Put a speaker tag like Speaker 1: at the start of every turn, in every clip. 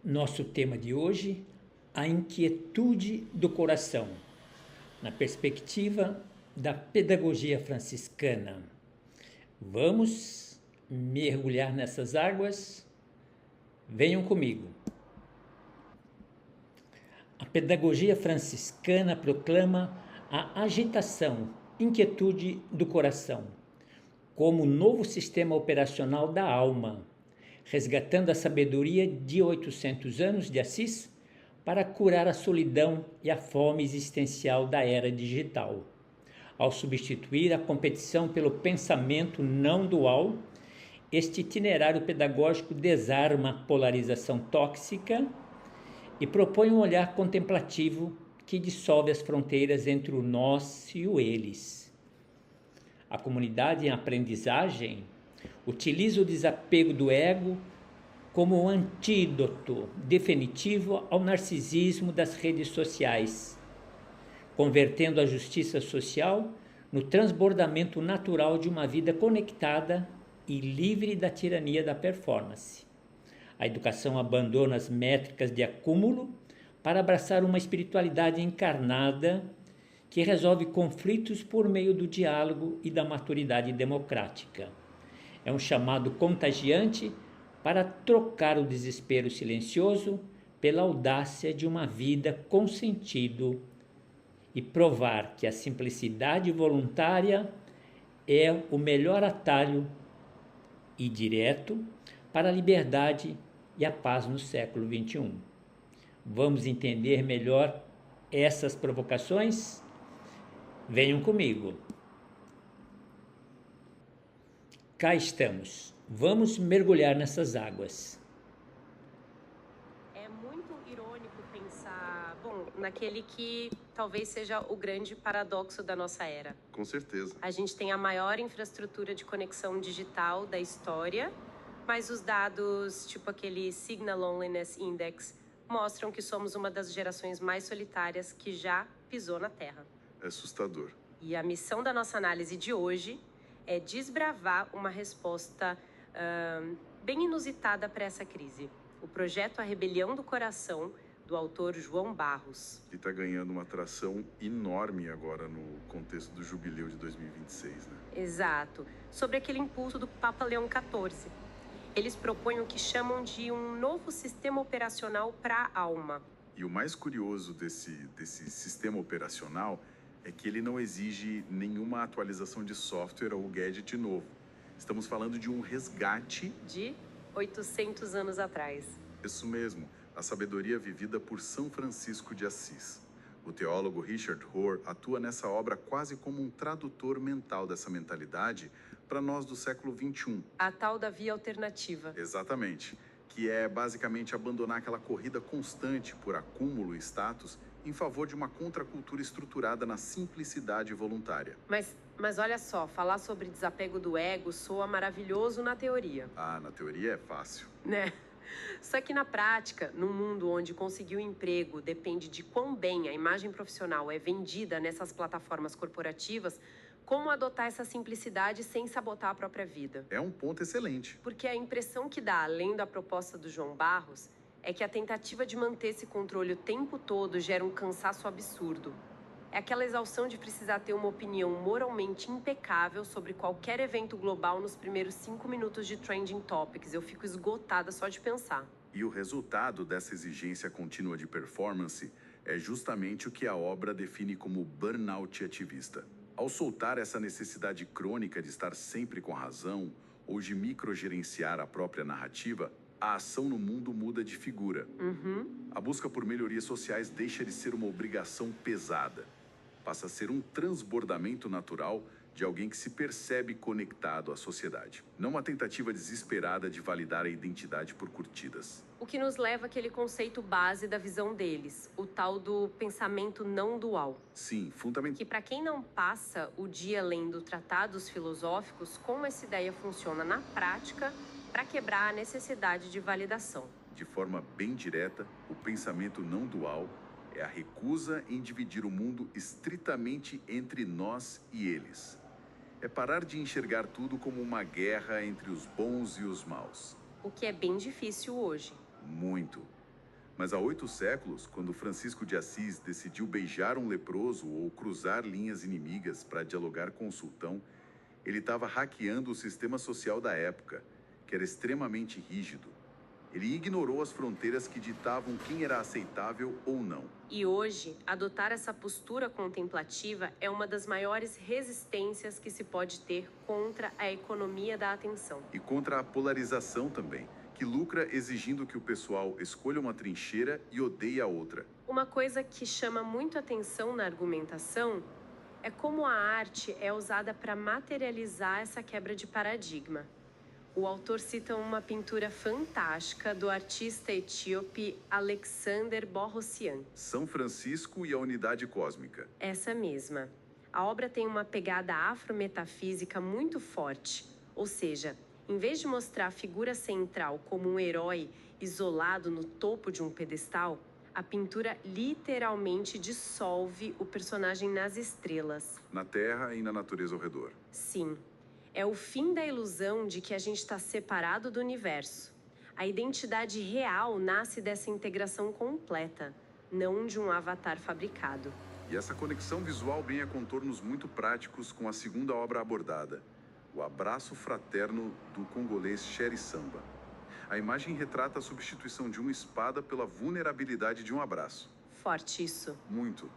Speaker 1: Nosso tema de hoje, a inquietude do coração, na perspectiva da pedagogia franciscana. Vamos mergulhar nessas águas? Venham comigo. A pedagogia franciscana proclama a agitação, inquietude do coração, como novo sistema operacional da alma, resgatando a sabedoria de 800 anos de Assis para curar a solidão e a fome existencial da era digital. Ao substituir a competição pelo pensamento não dual, este itinerário pedagógico desarma a polarização tóxica e propõe um olhar contemplativo que dissolve as fronteiras entre o nós e o eles. A comunidade em aprendizagem utiliza o desapego do ego como um antídoto definitivo ao narcisismo das redes sociais, convertendo a justiça social no transbordamento natural de uma vida conectada e livre da tirania da performance. A educação abandona as métricas de acúmulo para abraçar uma espiritualidade encarnada que resolve conflitos por meio do diálogo e da maturidade democrática. É um chamado contagiante para trocar o desespero silencioso pela audácia de uma vida com sentido e provar que a simplicidade voluntária é o melhor atalho e direto para a liberdade e a paz no século XXI. Vamos entender melhor essas provocações? Venham comigo. Cá estamos. Vamos mergulhar nessas águas.
Speaker 2: É muito irônico pensar, naquele que talvez seja o grande paradoxo da nossa era.
Speaker 3: Com certeza.
Speaker 2: A gente tem a maior infraestrutura de conexão digital da história, mas os dados, tipo aquele Signal Loneliness Index, mostram que somos uma das gerações mais solitárias que já pisou na Terra.
Speaker 3: É assustador.
Speaker 2: E a missão da nossa análise de hoje é desbravar uma resposta bem inusitada para essa crise. O projeto A Rebelião do Coração, do autor João Barros.
Speaker 3: Que está ganhando uma atração enorme agora no contexto do jubileu de 2026, né?
Speaker 2: Exato. Sobre aquele impulso do Papa Leão XIV. Eles propõem o que chamam de um novo sistema operacional para a alma.
Speaker 3: E o mais curioso desse sistema operacional é que ele não exige nenhuma atualização de software ou gadget novo. Estamos falando de um resgate
Speaker 2: de 800 anos atrás.
Speaker 3: Isso mesmo, a sabedoria vivida por São Francisco de Assis. O teólogo Richard Rohr atua nessa obra quase como um tradutor mental dessa mentalidade para nós do século XXI.
Speaker 2: A tal da via alternativa.
Speaker 3: Exatamente, que é basicamente abandonar aquela corrida constante por acúmulo e status em favor de uma contracultura estruturada na simplicidade voluntária.
Speaker 2: Mas olha só, falar sobre desapego do ego soa maravilhoso na teoria.
Speaker 3: Ah, na teoria é fácil.
Speaker 2: Né? Só que na prática, num mundo onde conseguir um emprego depende de quão bem a imagem profissional é vendida nessas plataformas corporativas, como adotar essa simplicidade sem sabotar a própria vida?
Speaker 3: É um ponto excelente.
Speaker 2: Porque a impressão que dá, além da proposta do João Barros, é que a tentativa de manter esse controle o tempo todo gera um cansaço absurdo. É aquela exaustão de precisar ter uma opinião moralmente impecável sobre qualquer evento global nos primeiros 5 minutos de Trending Topics. Eu fico esgotada só de pensar.
Speaker 3: E o resultado dessa exigência contínua de performance é justamente o que a obra define como burnout ativista. Ao soltar essa necessidade crônica de estar sempre com a razão ou de microgerenciar a própria narrativa, a ação no mundo muda de figura. A busca por melhorias sociais deixa de ser uma obrigação pesada. Passa a ser um transbordamento natural de alguém que se percebe conectado à sociedade. Não uma tentativa desesperada de validar a identidade por curtidas.
Speaker 2: O que nos leva àquele conceito base da visão deles, o tal do pensamento não dual.
Speaker 3: Sim, fundamental.
Speaker 2: Que para quem não passa o dia lendo tratados filosóficos, como essa ideia funciona na prática para quebrar a necessidade de validação.
Speaker 3: De forma bem direta, o pensamento não dual é a recusa em dividir o mundo estritamente entre nós e eles. É parar de enxergar tudo como uma guerra entre os bons e os maus.
Speaker 2: O que é bem difícil hoje.
Speaker 3: Muito. Mas há 8 séculos, quando Francisco de Assis decidiu beijar um leproso ou cruzar linhas inimigas para dialogar com o sultão, ele estava hackeando o sistema social da época, que era extremamente rígido. Ele ignorou as fronteiras que ditavam quem era aceitável ou não.
Speaker 2: E hoje, adotar essa postura contemplativa é uma das maiores resistências que se pode ter contra a economia da atenção.
Speaker 3: E contra a polarização também, que lucra exigindo que o pessoal escolha uma trincheira e odeie a outra.
Speaker 2: Uma coisa que chama muito atenção na argumentação é como a arte é usada para materializar essa quebra de paradigma. O autor cita uma pintura fantástica do artista etíope Alexander Boghosian.
Speaker 3: São Francisco e a Unidade Cósmica.
Speaker 2: Essa mesma. A obra tem uma pegada afrometafísica muito forte, ou seja, em vez de mostrar a figura central como um herói isolado no topo de um pedestal, a pintura literalmente dissolve o personagem nas estrelas.
Speaker 3: Na Terra e na natureza ao redor.
Speaker 2: Sim. É o fim da ilusão de que a gente está separado do universo. A identidade real nasce dessa integração completa, não de um avatar fabricado.
Speaker 3: E essa conexão visual ganha contornos muito práticos com a segunda obra abordada, o abraço fraterno do congolês Shere Samba. A imagem retrata a substituição de uma espada pela vulnerabilidade de um abraço.
Speaker 2: Forte isso.
Speaker 3: Muito.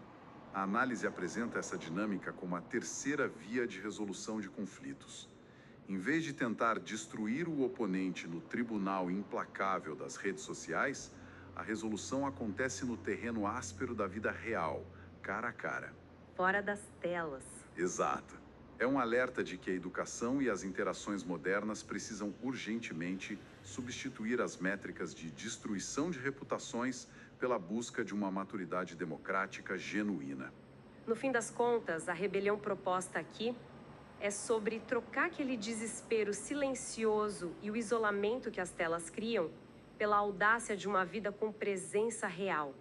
Speaker 3: A análise apresenta essa dinâmica como a terceira via de resolução de conflitos. Em vez de tentar destruir o oponente no tribunal implacável das redes sociais, a resolução acontece no terreno áspero da vida real, cara a cara.
Speaker 2: Fora das telas.
Speaker 3: Exato. É um alerta de que a educação e as interações modernas precisam urgentemente substituir as métricas de destruição de reputações pela busca de uma maturidade democrática genuína.
Speaker 2: No fim das contas, a rebelião proposta aqui é sobre trocar aquele desespero silencioso e o isolamento que as telas criam pela audácia de uma vida com presença real.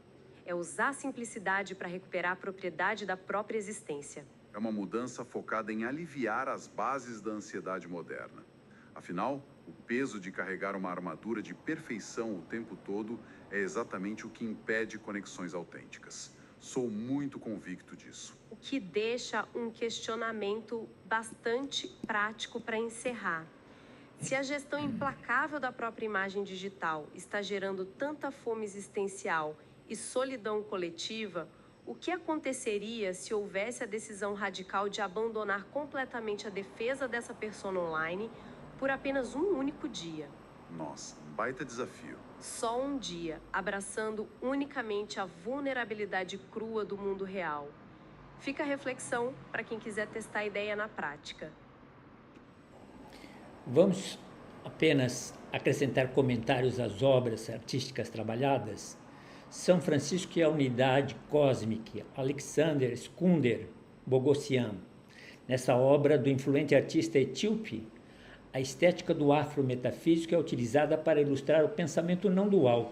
Speaker 2: É usar a simplicidade para recuperar a propriedade da própria existência.
Speaker 3: É uma mudança focada em aliviar as bases da ansiedade moderna. Afinal, o peso de carregar uma armadura de perfeição o tempo todo é exatamente o que impede conexões autênticas. Sou muito convicto disso.
Speaker 2: O que deixa um questionamento bastante prático para encerrar. Se a gestão implacável da própria imagem digital está gerando tanta fome existencial e solidão coletiva, o que aconteceria se houvesse a decisão radical de abandonar completamente a defesa dessa persona online por apenas um único dia?
Speaker 3: Nossa, um baita desafio.
Speaker 2: Só um dia, abraçando unicamente a vulnerabilidade crua do mundo real. Fica a reflexão para quem quiser testar a ideia na prática.
Speaker 1: Vamos apenas acrescentar comentários às obras artísticas trabalhadas. São Francisco e a Unidade Cósmica, Alexander Skunder Boghosian. Nessa obra do influente artista etíope, a estética do afrometafísico é utilizada para ilustrar o pensamento não dual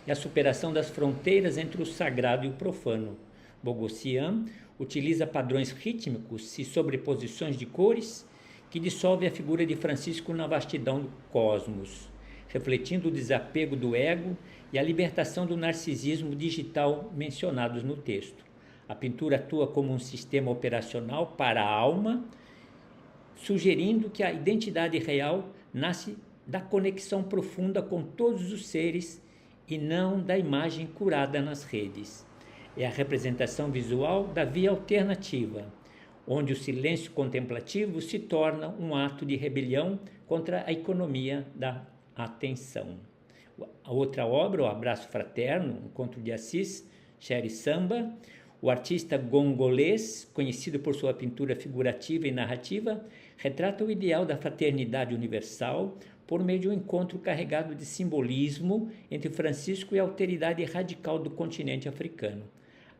Speaker 1: e a superação das fronteiras entre o sagrado e o profano. Boghosian utiliza padrões rítmicos e sobreposições de cores que dissolve a figura de Francisco na vastidão do cosmos, refletindo o desapego do ego e a libertação do narcisismo digital mencionados no texto. A pintura atua como um sistema operacional para a alma, sugerindo que a identidade real nasce da conexão profunda com todos os seres e não da imagem curada nas redes. É a representação visual da via alternativa, onde o silêncio contemplativo se torna um ato de rebelião contra a economia da atenção. A outra obra, O Abraço Fraterno, Encontro de Assis, Shere Samba, o artista congolês, conhecido por sua pintura figurativa e narrativa, retrata o ideal da fraternidade universal por meio de um encontro carregado de simbolismo entre Francisco e a alteridade radical do continente africano.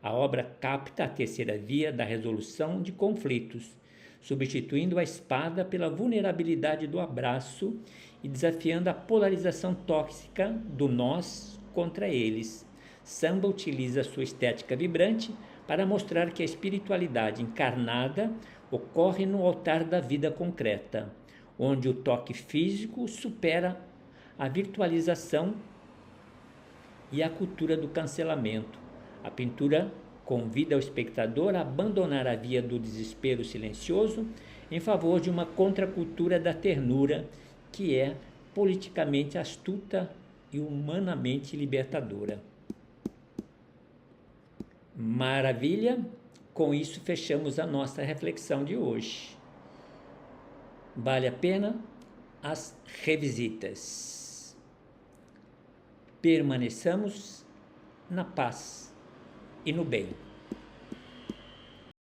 Speaker 1: A obra capta a terceira via da resolução de conflitos, substituindo a espada pela vulnerabilidade do abraço e desafiando a polarização tóxica do nós contra eles. Samba utiliza sua estética vibrante para mostrar que a espiritualidade encarnada ocorre no altar da vida concreta, onde o toque físico supera a virtualização e a cultura do cancelamento. A pintura convida o espectador a abandonar a via do desespero silencioso em favor de uma contracultura da ternura, que é politicamente astuta e humanamente libertadora. Maravilha! Com isso fechamos a nossa reflexão de hoje. Vale a pena as revisitas. Permaneçamos na paz e no bem.